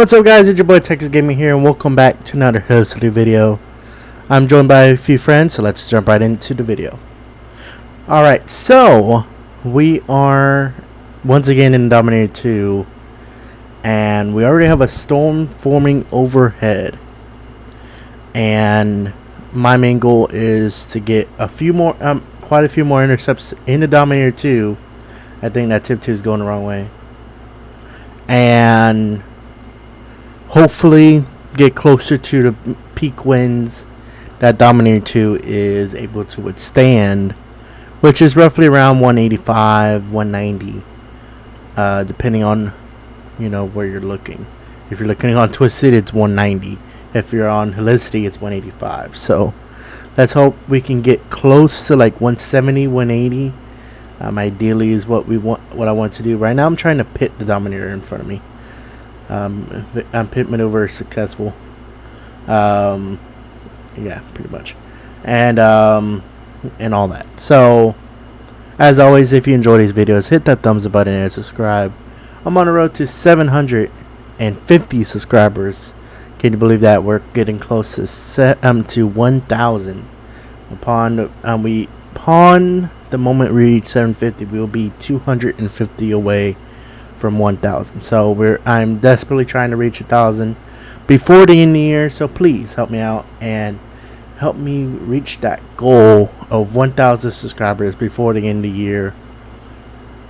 What's up, guys? It's your boy Texas Gaming here, and welcome back to another Harshest video. I'm joined by a few friends, so let's jump right into the video. Alright, so we are once again in Dominator 2, and we already have a storm forming overhead. And my main goal is to get a few more, quite a few more intercepts in the Dominator 2. I think that tip 2 is going the wrong way. And hopefully get closer to the peak winds that Dominator 2 is able to withstand, which is roughly around 185, 190, depending on, where you're looking. If you're looking on Twisted, it's 190. If you're on Helicity, it's 185. So let's hope we can get close to like 170, 180. Ideally is what I want to do. Right now I'm trying to pit the Dominator in front of me. Pit maneuver successful. Yeah, pretty much. And all that. So as always, if you enjoy these videos, hit that thumbs up button and subscribe. I'm on the road to 750 subscribers. Can you believe that? We're getting close to 1,000. Upon the moment we reach 750, we will be 250 away from 1,000. So I'm desperately trying to reach 1,000 before the end of the year. So please help me out and help me reach that goal of 1,000 subscribers before the end of the year.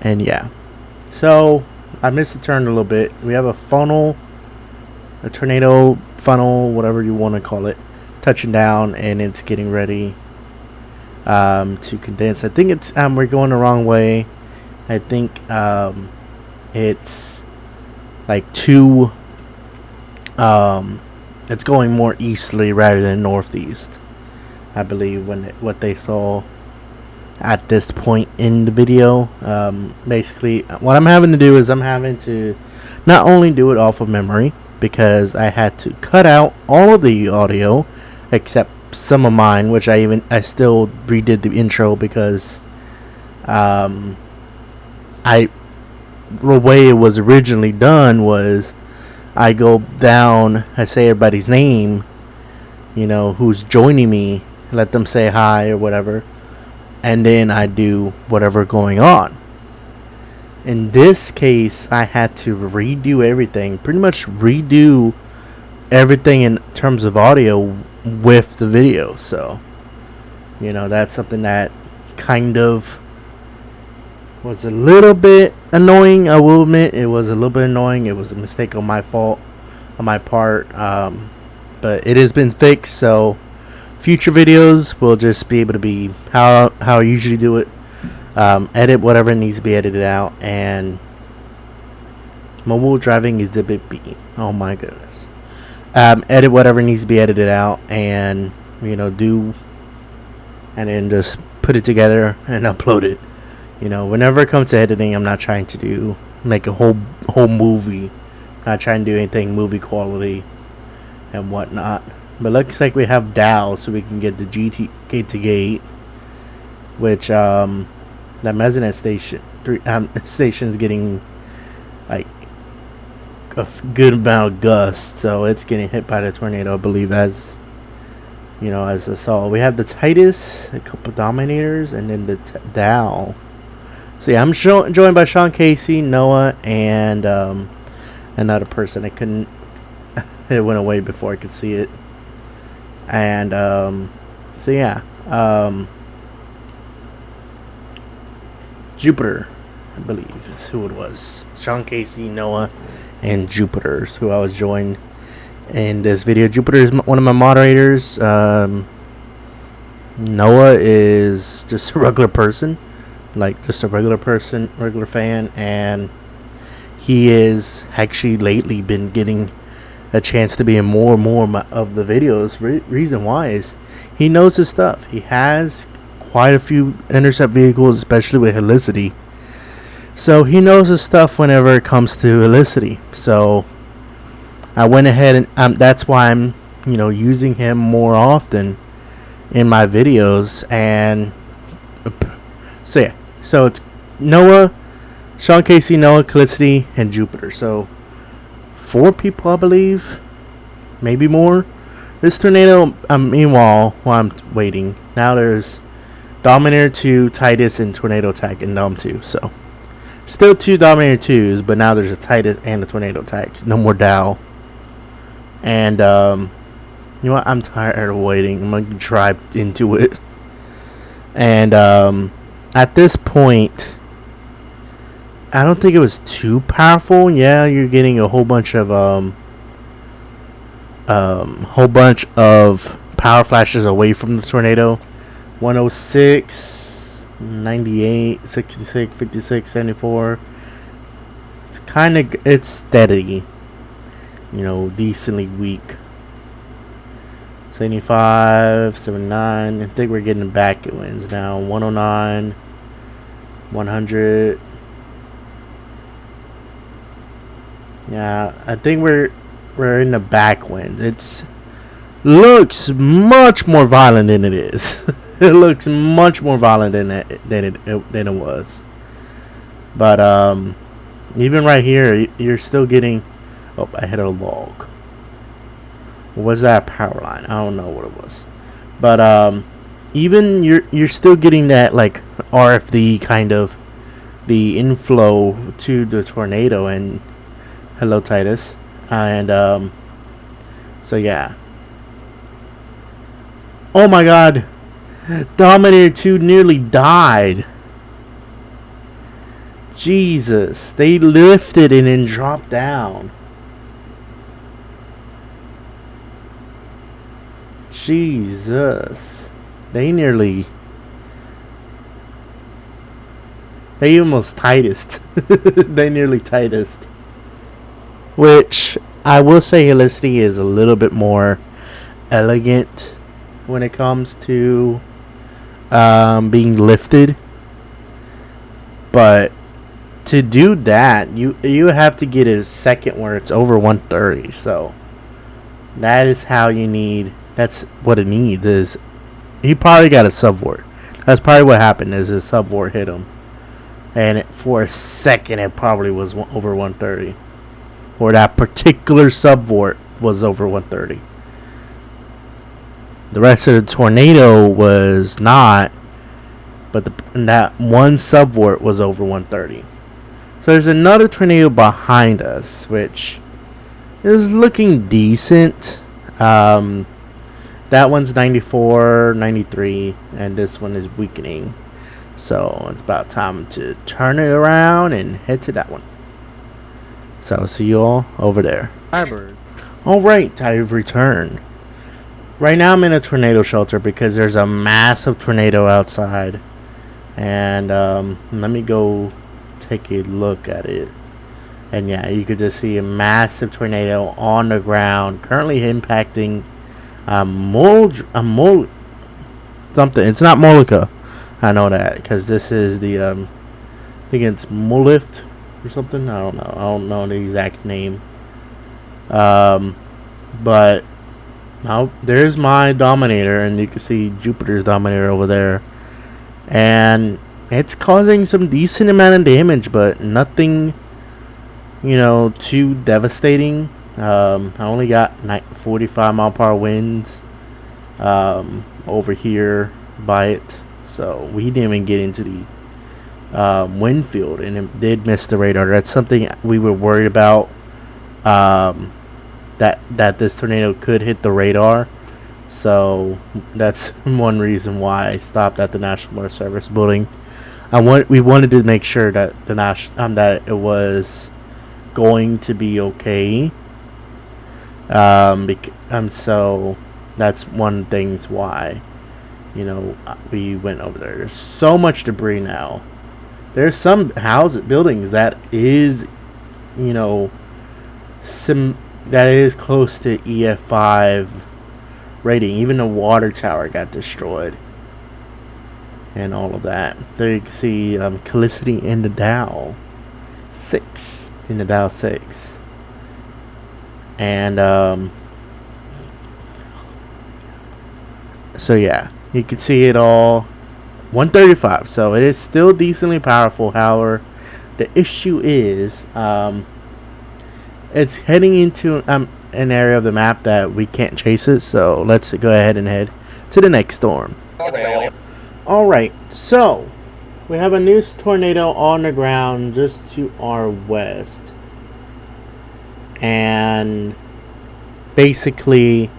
And yeah, so I missed the turn a little bit. We have a funnel, a tornado funnel, whatever you want to call it, touching down, and it's getting ready to condense. I think it's we're going the wrong way. I think it's like it's going more easterly rather than northeast, I believe, what they saw at this point in the video. Basically what I'm having to do is I'm having to not only do it off of memory, because I had to cut out all of the audio except some of mine, which I still redid the intro because the way it was originally done was I go down, I say everybody's name, who's joining me, let them say hi or whatever, and then I do whatever going on. In this case, I had to redo everything, pretty much redo everything in terms of audio with the video. So, that's something that kind of was a little bit annoying. I will admit it was a little bit annoying. It was a mistake on my part, but it has been fixed. So future videos will just be able to be how I usually do it. Edit whatever needs to be edited out, and mobile driving is the big B. Oh my goodness. Edit whatever needs to be edited out, and do, and then just put it together and upload it. Whenever it comes to editing, I'm not trying to make a whole movie. I'm not trying to do anything movie quality and whatnot. But looks like we have Dow, so we can get the gate to gate, which that mezzanine station is getting like a good amount of gust, so it's getting hit by the tornado, I believe, as I saw. We have the Titus, a couple Dominators, and then the Dow. So yeah, I'm joined by Sean Casey, Noah, and another person. I couldn't. It went away before I could see it. And so yeah, Jupiter, I believe, is who it was. Sean Casey, Noah, and Jupiter is who I was joined in this video. Jupiter is one of my moderators. Noah is just a regular person, regular fan, and he is actually lately been getting a chance to be in more and more of the videos. Reason why is he knows his stuff. He has quite a few intercept vehicles, especially with Helicity. So he knows his stuff whenever it comes to Helicity. So I went ahead and that's why I'm using him more often in my videos. And so yeah, so it's Noah, Sean Casey, Noah, Helicity, and Jupiter. So 4 people, I believe, maybe more. This tornado. Meanwhile, while I'm waiting, now there's Dominator 2, Titus, and Tornado Attack in Dom 2. So still 2 Dominator 2s, but now there's a Titus and a Tornado Attack. No more Dow. And you know what? I'm tired of waiting. I'm gonna drive into it. And at this point, I don't think it was too powerful. Yeah, you're getting a whole bunch of power flashes away from the tornado. 106, 98, 66, 56, 74. It's steady. You know, decently weak. 75, 79. I think we're getting back at wins now. 109, 100. Yeah, I think we're in the back winds. It looks much more violent than it is. It looks much more violent than it was. But even right here, you're still getting. Oh, I hit a log. Was that a power line? I don't know what it was. But even you're still getting that like RFD kind of the inflow to the tornado. And hello, Titus. And so yeah. Oh my God, Dominator 2 nearly died. Jesus, they lifted and then dropped down. Jesus, they almost Titused. They nearly Titused. Which I will say Helicity is a little bit more elegant when it comes to being lifted. But to do that, you have to get a second where it's over 130. So that is how you need. That's what it needs. Is he probably got a subvort? That's probably what happened. Is his subvort hit him, and for a second it probably was over 130, or that particular subvort was over 130. The rest of the tornado was not, but that one subvort was over 130. So there's another tornado behind us, which is looking decent. That one's 94, 93, and this one is weakening. So it's about time to turn it around and head to that one. So I'll see you all over there. Alright, I've returned. Right now I'm in a tornado shelter because there's a massive tornado outside. And let me go take a look at it. And yeah, you could just see a massive tornado on the ground, currently impacting something. It's not Molica. I know that because this is the I think it's Molift or something. I don't know the exact name. But now there's my Dominator, and you can see Jupiter's Dominator over there, and it's causing some decent amount of damage, but nothing, too devastating. I only got 45 mile per hour winds over here by it, so we didn't even get into the wind field, and it did miss the radar. That's something we were worried about, that this tornado could hit the radar. So that's one reason why I stopped at the National Weather Service building. We wanted to make sure that that it was going to be okay. So that's one things why, we went over there. There's so much debris now. There's some buildings that is, that is close to EF5 rating. Even the water tower got destroyed and all of that. There you can see Calicity in the Dow 6. And so yeah, you can see it all. 135. So it is still decently powerful. However, the issue is It's heading into an area of the map that we can't chase it. So let's go ahead and head to the next storm. Alright, so we have a new tornado on the ground just to our west. And basically,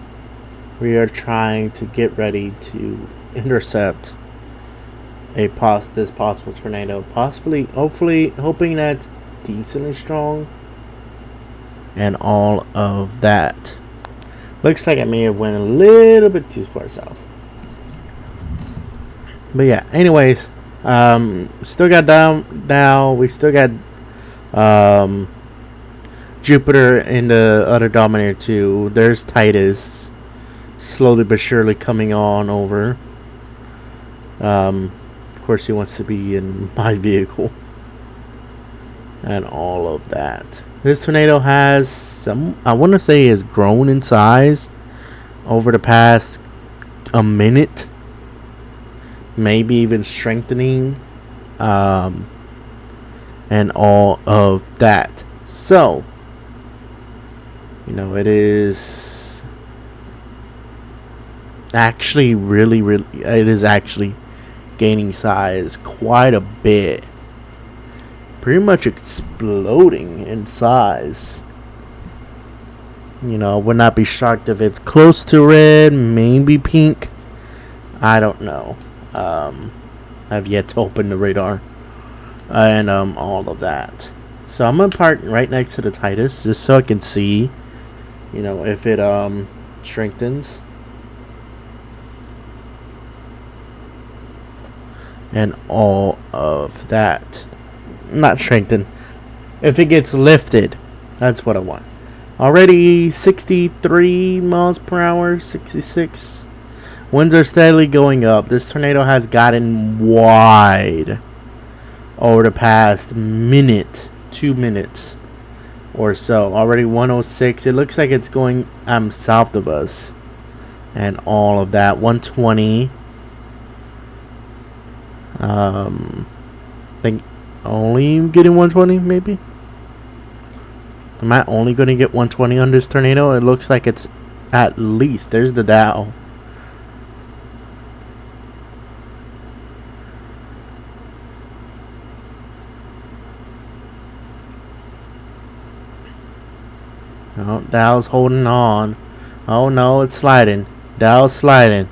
we are trying to get ready to intercept this possible tornado. Hopefully, hoping that's decently strong. And all of that. Looks like I may have went a little bit too far south. But yeah, anyways, still got Dow. We still got Jupiter in the other Dominator too. There's Titus, slowly but surely coming on over. Of course, he wants to be in my vehicle, and all of that. This tornado has some, I want to say, has grown in size over the past a minute, maybe even strengthening, and all of that. So, you know, it is actually it is actually gaining size quite a bit. Pretty much exploding in size. You know, would not be shocked if it's close to red, maybe pink. I don't know. I've yet to open the radar. And all of that. So I'm gonna park right next to the Titus just so I can see, you know, if it strengthens. And all of that. Not strengthen. If it gets lifted, that's what I want. Already 63 miles per hour, 66. Winds are steadily going up. This tornado has gotten wide over the past minute, 2 minutes or so. Already 106. It looks like it's going south of us, and all of that. 120. I think only getting 120, maybe. Am I only going to get 120 on this tornado? It looks like it's at least. There's the Dow. Oh, Dow's holding on. Oh no, it's sliding. Dow's sliding.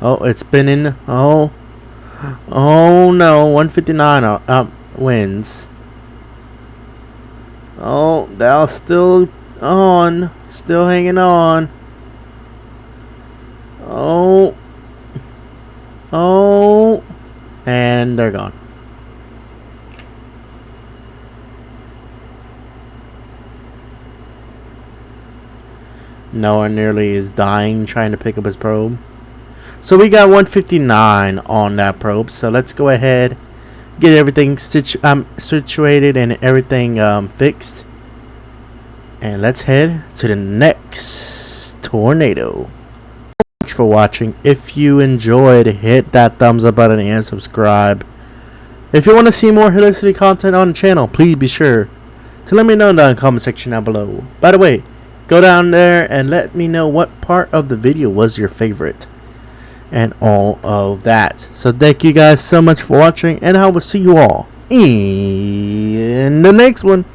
Oh, it's spinning. Oh no, 159 wins. Oh, Dow's still on. Still hanging on. Oh. And they're gone. Noah nearly is dying trying to pick up his probe. So we got 159 on that probe. So let's go ahead, get everything situated and everything fixed. And let's head to the next tornado. Thanks for watching. If you enjoyed, hit that thumbs up button and subscribe. If you want to see more Helicity content on the channel, please be sure to let me know down in the comment section down below. By the way, go down there and let me know what part of the video was your favorite. And all of that. So thank you guys so much for watching, and I will see you all in the next one.